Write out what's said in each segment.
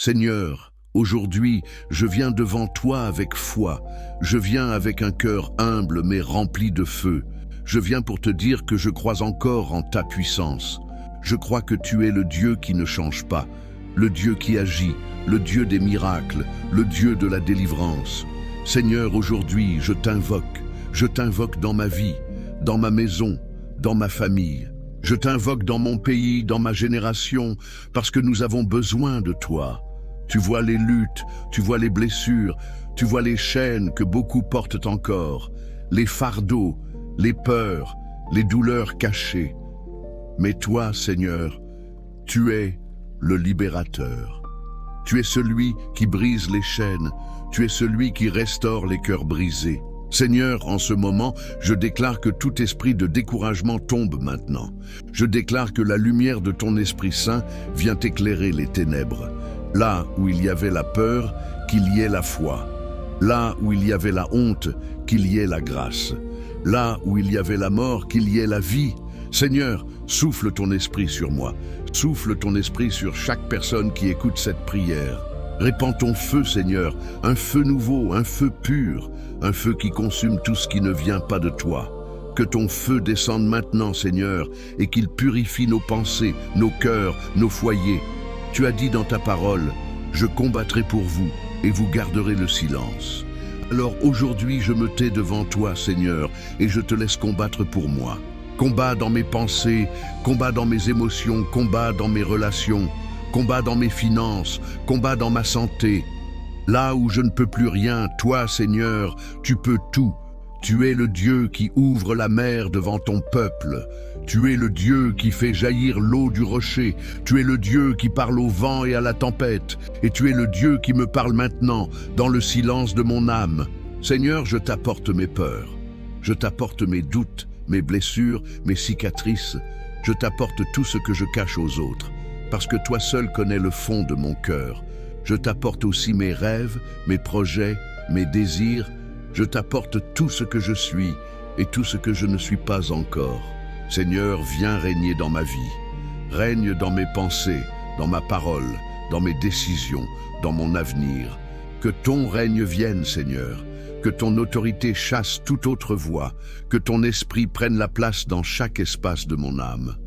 Seigneur, aujourd'hui, je viens devant toi avec foi. Je viens avec un cœur humble mais rempli de feu. Je viens pour te dire que je crois encore en ta puissance. Je crois que tu es le Dieu qui ne change pas, le Dieu qui agit, le Dieu des miracles, le Dieu de la délivrance. Seigneur, aujourd'hui, je t'invoque dans ma vie, dans ma maison, dans ma famille. Je t'invoque dans mon pays, dans ma génération, parce que nous avons besoin de toi. Tu vois les luttes, tu vois les blessures, tu vois les chaînes que beaucoup portent encore, les fardeaux, les peurs, les douleurs cachées. Mais toi, Seigneur, tu es le libérateur. Tu es celui qui brise les chaînes, tu es celui qui restaure les cœurs brisés. Seigneur, en ce moment, je déclare que tout esprit de découragement tombe maintenant. Je déclare que la lumière de ton Esprit Saint vient éclairer les ténèbres. Là où il y avait la peur, qu'il y ait la foi. Là où il y avait la honte, qu'il y ait la grâce. Là où il y avait la mort, qu'il y ait la vie. Seigneur, souffle ton esprit sur moi. Souffle ton esprit sur chaque personne qui écoute cette prière. Répands ton feu, Seigneur, un feu nouveau, un feu pur, un feu qui consume tout ce qui ne vient pas de toi. Que ton feu descende maintenant, Seigneur, et qu'il purifie nos pensées, nos cœurs, nos foyers. Tu as dit dans ta parole, « Je combattrai pour vous, et vous garderez le silence. » Alors aujourd'hui, je me tais devant toi, Seigneur, et je te laisse combattre pour moi. Combat dans mes pensées, combat dans mes émotions, combat dans mes relations, combat dans mes finances, combat dans ma santé. Là où je ne peux plus rien, toi, Seigneur, tu peux tout. Tu es le Dieu qui ouvre la mer devant ton peuple. Tu es le Dieu qui fait jaillir l'eau du rocher. Tu es le Dieu qui parle au vent et à la tempête. Et tu es le Dieu qui me parle maintenant, dans le silence de mon âme. Seigneur, je t'apporte mes peurs. Je t'apporte mes doutes, mes blessures, mes cicatrices. Je t'apporte tout ce que je cache aux autres, parce que toi seul connais le fond de mon cœur. Je t'apporte aussi mes rêves, mes projets, mes désirs. Je t'apporte tout ce que je suis et tout ce que je ne suis pas encore. Seigneur, viens régner dans ma vie. Règne dans mes pensées, dans ma parole, dans mes décisions, dans mon avenir. Que ton règne vienne, Seigneur. Que ton autorité chasse toute autre voix. Que ton esprit prenne la place dans chaque espace de mon âme.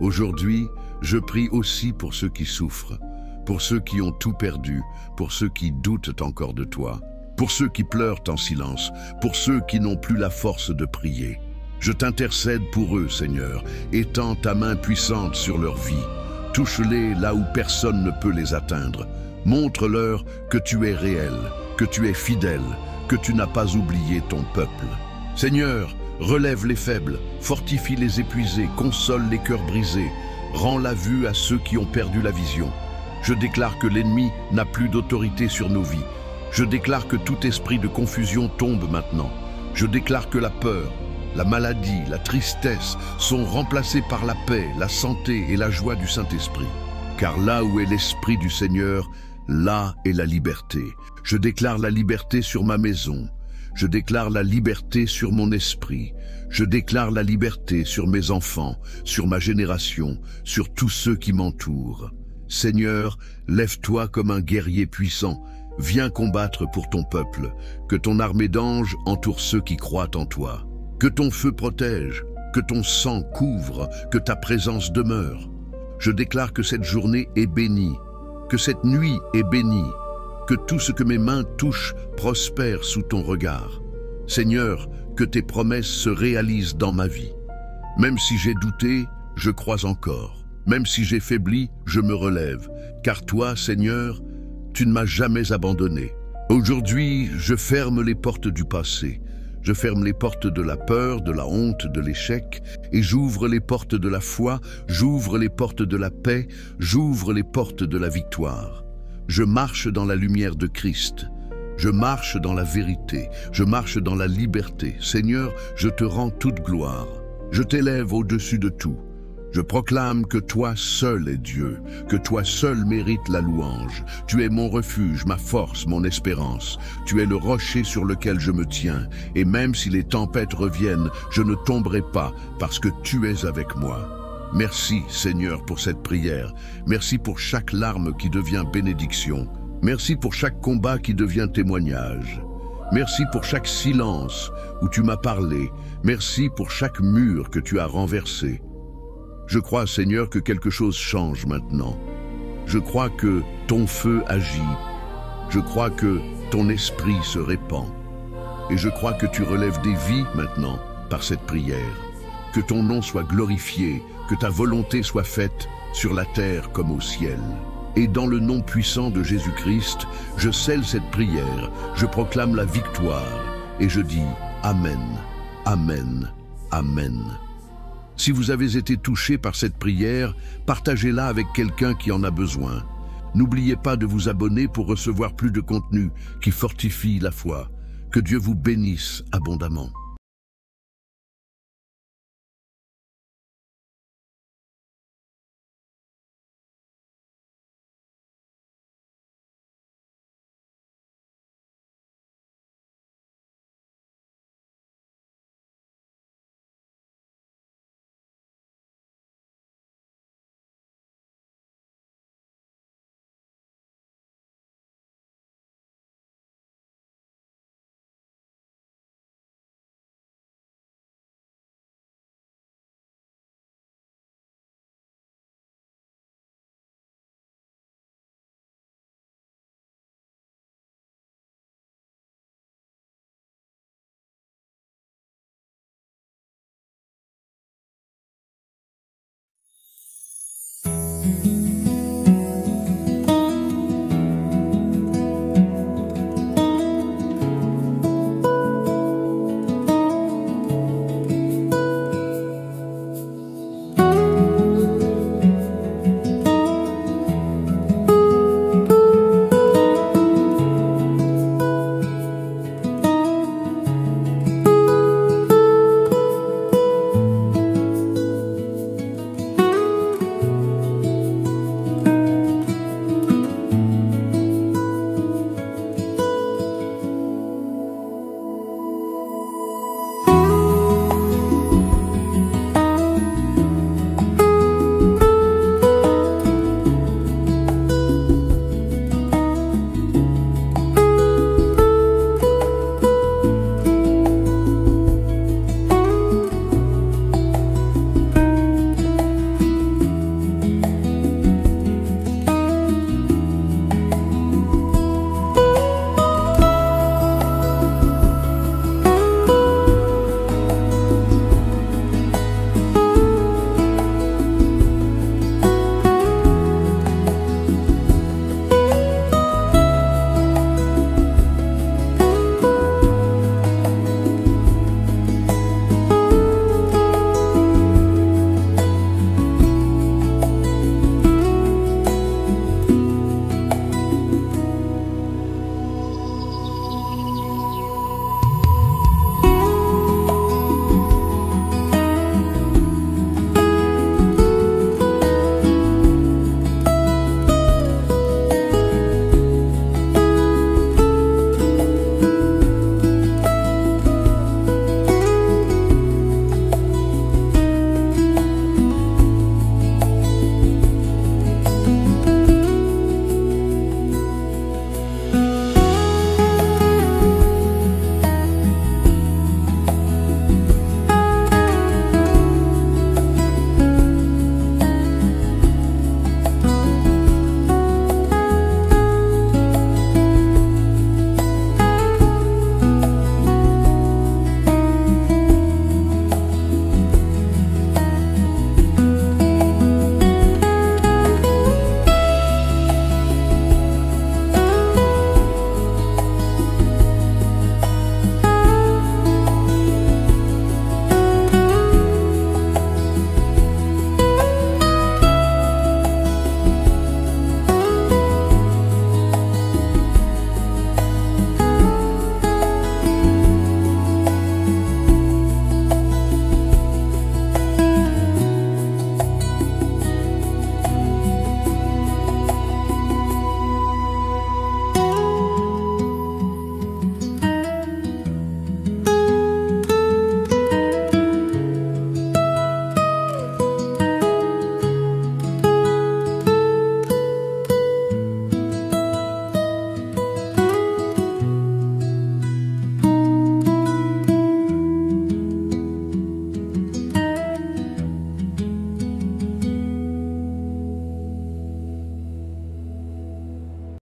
Aujourd'hui, je prie aussi pour ceux qui souffrent, pour ceux qui ont tout perdu, pour ceux qui doutent encore de toi, pour ceux qui pleurent en silence, pour ceux qui n'ont plus la force de prier. Je t'intercède pour eux, Seigneur, étends ta main puissante sur leur vie. Touche-les là où personne ne peut les atteindre. Montre-leur que tu es réel, que tu es fidèle, que tu n'as pas oublié ton peuple. Seigneur, relève les faibles, fortifie les épuisés, console les cœurs brisés, rends la vue à ceux qui ont perdu la vision. Je déclare que l'ennemi n'a plus d'autorité sur nos vies. Je déclare que tout esprit de confusion tombe maintenant. Je déclare que la peur, la maladie, la tristesse sont remplacées par la paix, la santé et la joie du Saint-Esprit. Car là où est l'Esprit du Seigneur, là est la liberté. Je déclare la liberté sur ma maison. Je déclare la liberté sur mon esprit. Je déclare la liberté sur mes enfants, sur ma génération, sur tous ceux qui m'entourent. Seigneur, lève-toi comme un guerrier puissant. Viens combattre pour ton peuple. Que ton armée d'anges entoure ceux qui croient en toi. Que ton feu protège, que ton sang couvre, que ta présence demeure. Je déclare que cette journée est bénie, que cette nuit est bénie, que tout ce que mes mains touchent prospère sous ton regard. Seigneur, que tes promesses se réalisent dans ma vie. Même si j'ai douté, je crois encore. Même si j'ai faibli, je me relève. Car toi, Seigneur, tu ne m'as jamais abandonné. Aujourd'hui, je ferme les portes du passé. Je ferme les portes de la peur, de la honte, de l'échec, et j'ouvre les portes de la foi, j'ouvre les portes de la paix, j'ouvre les portes de la victoire. Je marche dans la lumière de Christ. Je marche dans la vérité. Je marche dans la liberté. Seigneur, je te rends toute gloire. Je t'élève au-dessus de tout. Je proclame que toi seul es Dieu, que toi seul mérites la louange. Tu es mon refuge, ma force, mon espérance. Tu es le rocher sur lequel je me tiens. Et même si les tempêtes reviennent, je ne tomberai pas parce que tu es avec moi. Merci Seigneur pour cette prière. Merci pour chaque larme qui devient bénédiction. Merci pour chaque combat qui devient témoignage. Merci pour chaque silence où tu m'as parlé. Merci pour chaque mur que tu as renversé. Je crois Seigneur que quelque chose change maintenant. Je crois que ton feu agit. Je crois que ton esprit se répand. Et je crois que tu relèves des vies maintenant par cette prière. Que ton nom soit glorifié, que ta volonté soit faite sur la terre comme au ciel. Et dans le nom puissant de Jésus-Christ, je scelle cette prière, je proclame la victoire et je dis Amen, Amen, Amen. Si vous avez été touché par cette prière, partagez-la avec quelqu'un qui en a besoin. N'oubliez pas de vous abonner pour recevoir plus de contenu qui fortifie la foi. Que Dieu vous bénisse abondamment.